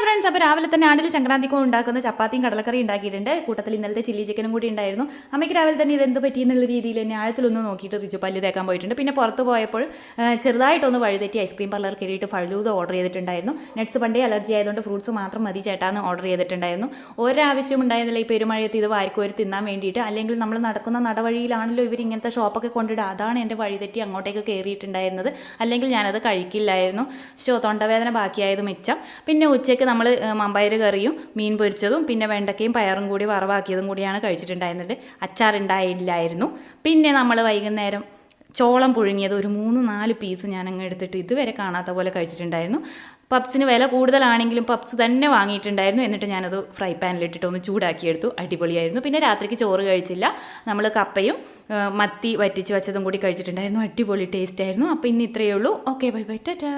Friends, അപ്പോൾ രാവിലെ തന്നെ ആണ്ടിൽ സംക്രാന്തിക്കും ഉണ്ടാക്കുന്ന ചപ്പാത്തിയും കടലക്കറി ഉണ്ടാക്കിയിട്ടുണ്ട്. കൂട്ടത്തിൽ ഇന്നലത്തെ ചില്ലി ചിക്കനും കൂടി ഉണ്ടായിരുന്നു. അമ്മയ്ക്ക് രാവിലെ തന്നെ ഇതെന്ത് പറ്റിയെന്നുള്ള രീതിയിൽ തന്നെ ആഴത്തിലൊന്ന് നോക്കിയിട്ട് റിച്ചു പല്ല് തേക്കാൻ പോയിട്ടുണ്ട്. പിന്നെ പുറത്ത് പോയപ്പോൾ ചെറുതായിട്ടൊന്ന് വഴുതെറ്റി ഐസ്ക്രീം പാർലർ കയറിയിട്ട് ഫലൂദ ഓർഡർ ചെയ്തിട്ടുണ്ടായിരുന്നു. നട്ട്സ് പണ്ടേ അലർജി ആയതുകൊണ്ട് ഫ്രൂട്ട്സ് മാത്രം മതി ചേട്ടാന്ന് ഓർഡർ ചെയ്തിട്ടുണ്ടായിരുന്നു. ഒരാവശ്യം ഉണ്ടായിരുന്നില്ല ഈ പെരുമഴയത്ത് ഇത് വാരിക്കോരി തിന്നാൻ വേണ്ടിയിട്ട്. അല്ലെങ്കിൽ നമ്മൾ നടക്കുന്ന നടവഴിയിലാണല്ലോ ഇവർ ഇങ്ങനത്തെ ഷോപ്പൊക്കെ കൊണ്ടിടുക. അതാണ് എൻ്റെ വഴിതെറ്റി അങ്ങോട്ടേക്ക് കയറിയിട്ടുണ്ടായിരുന്നത്. അല്ലെങ്കിൽ ഞാനത് കഴിക്കില്ലായിരുന്നു. തൊണ്ടവേദന ബാക്കിയായത് മിച്ചം. പിന്നെ ഉച്ചയ്ക്ക് നമ്മൾ മമ്പയർ കറിയും മീൻ പൊരിച്ചതും പിന്നെ വെണ്ടക്കയും പയറും കൂടി വറവാക്കിയതും കൂടിയാണ് കഴിച്ചിട്ടുണ്ടായിരുന്നത്. അച്ചാറുണ്ടായില്ലായിരുന്നു. പിന്നെ നമ്മൾ വൈകുന്നേരം ചോളം പുഴുങ്ങിയത് ഒരു 3-4 പീസ് ഞാൻ അങ്ങ് എടുത്തിട്ട് ഇതുവരെ കാണാത്ത പോലെ കഴിച്ചിട്ടുണ്ടായിരുന്നു. പപ്സിന് വില കൂടുതലാണെങ്കിലും പപ്സ് തന്നെ വാങ്ങിയിട്ടുണ്ടായിരുന്നു. എന്നിട്ട് ഞാനത് ഫ്രൈ പാനിലിട്ടിട്ട് ഒന്ന് ചൂടാക്കിയെടുത്തു. അടിപൊളിയായിരുന്നു. പിന്നെ രാത്രിക്ക് ചോറ് കഴിച്ചില്ല. നമ്മൾ കപ്പയും മത്തി വറ്റിച്ച് വെച്ചതും കൂടി കഴിച്ചിട്ടുണ്ടായിരുന്നു. അടിപൊളി ടേസ്റ്റ് ആയിരുന്നു. അപ്പോൾ ഇന്ന് ഇത്രയേ ഉള്ളൂ. Okay, bye bye, Tata.